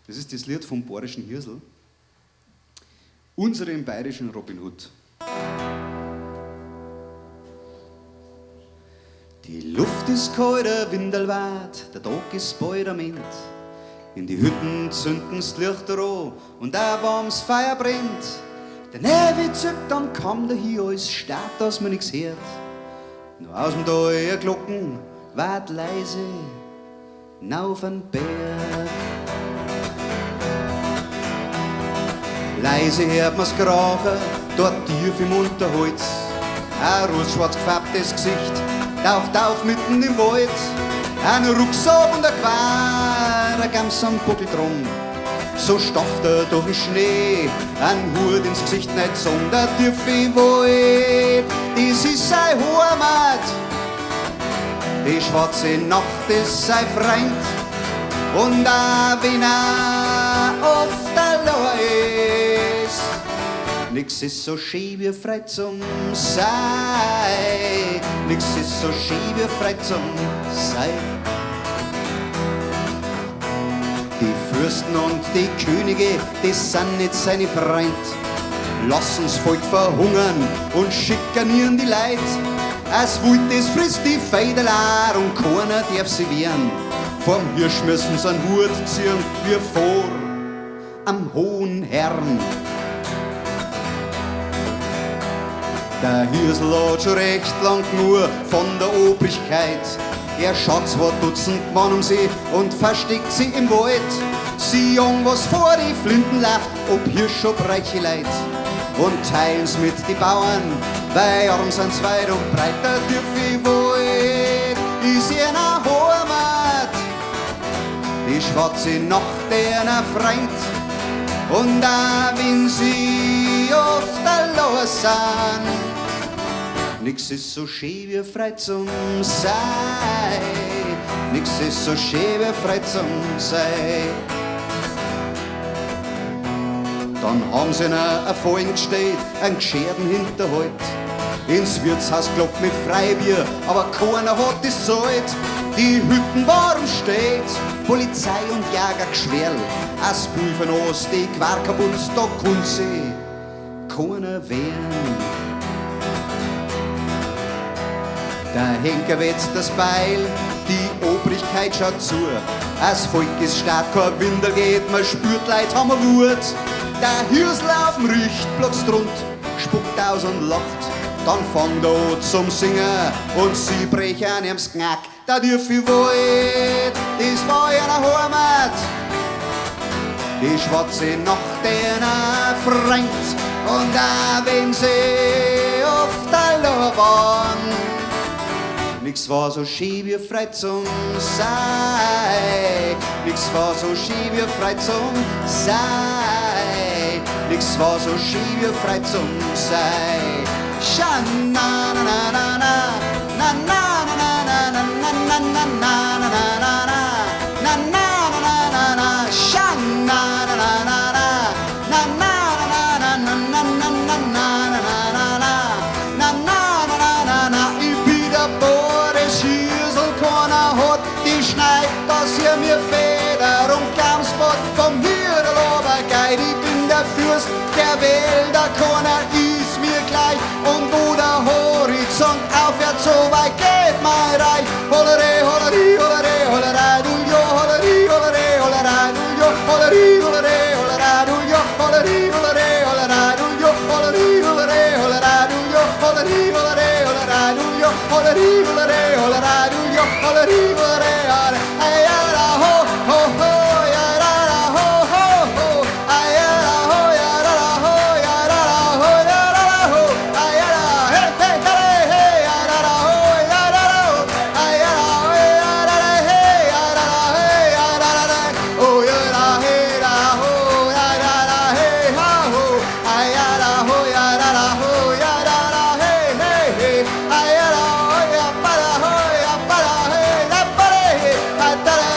Das ist das Lied vom bayerischen Hirsel. Unseren bayerischen Robin Hood. Die Luft ist kalt, der Windel weht, der Tag ist bald am Ende. In die Hütten zünden's Lichter an und auch warmes Feuer brennt. Der Nevi zückt am Kamm dahin, alles stark, dass man nichts hört. Nur aus dem Tal eine Glocken weit leise auf den Berg. Leise hört man's krachen, dort tief im Unterholz. Ein rotschwarz gefärbtes Gesicht taucht auf mitten im Wald. Ein Rucksack und ein Quer, ein Gams am Buckel drum. So stofft er durch den Schnee, ein Hut ins Gesicht nicht sondern tiefe Wald. Das ist sein Heimat, die schwarze Nacht ist sein Freund. Und auch wenn er oft allein ist, nix ist so schön wie frei zum Sein. Nix ist so schön wie frei zum Sein. Die Fürsten und die Könige, die sind nicht seine Freund. Lassen's Volk verhungern und schikanieren die Leid. Es Wut, das frisst die Feidelar und keiner darf sie wehren. Vorm Hirsch müssen sie einen Hut ziehen, wie vor am hohen Herrn. Der Hirsel hat schon recht lang nur von der Obrigkeit. Er schaut 2 Dutzend Mann um sie und versteckt sie im Wald. Sie jagen, was vor die Flinten läuft, ob Hirsch, ob reiche Leid. Und teilen's mit die Bauern, weil arm sind's weit und breit, der tiefe Wald ist ihrer Heimat. Die schwarze Nacht ihrer Freund. Und auch wenn sie oft allein sind, nix ist so schön wie frei zum Sein. Nix ist so schön wie frei zum Sein. Dann haben sie einen Fallen gestellt, einen gescherten Hinterhalt. Ins Wirtshaus klopft mit Freibier, aber keiner hat das zahlt. Die Hütten waren steht, Polizei und Jäger geschwerl. Als Prüfen aus, die Quer kaputt, da kann sie keiner wehren. Der Henker wetzt das Beil, die Obrigkeit schaut zu. Das Volk ist stark, kein Windel geht, man spürt Leid, haben wir Wut. Der Hirsel auf dem Richtplatz drunter, spuckt aus und lacht. Dann fängt er an zum Singen und sie brechen ihm's Knack. Der tiefe Wald, das war ihre Heimat. Die schwarze Nacht ihrer Freund. Und auch wenn sie oft allein waren, nix war so schön wie frei zum Sein. Nix war so schön wie frei zum Sein. Nix war so schön wie frei zum Sein. Sha na na na na na na na na na na na na na na na na na na. Sha na na na na na na na na na na na na na na. Ich bin der Boris Hirsel, keiner hat die Schneid, dass ihr mir Feder und Glamspot vom Hirdel runtergeht. Ich bin der Fürst der Wälder, keiner ist mir gleich. Und wo der Horizont aufhört, so weit geht mein Reich. Hollerei, hollerei, hollerei, hollerei, du jo, hollerei, hollerei, hollerei, du jo, hollerei, hollerei, hollerei, du jo, hollerei, hollerei, hollerei, du jo, hollerei, hollerei, hollerei, du jo, hollerei, hollerei, hollerei, du jo, hollerei, hollerei, hollerei, du jo, hollerei, hollerei, ay ya la ho ho ho, ya la la ho ho ho, ay ya la ho, ya la la ho, ya la la ho, ya la la ho, ay ya la hey hey hey, ya la la ho, ya la la ho, ay ya la ho, ya la la hey, ya la la hey, ya la la oh ya la hey la ho, ya la la hey ha ho, ay ya la ho, ya la la ho, ya la la hey hey hey, ay ya la ho, ya pa la ho, ya pa la hey, la pa hey, ay ta la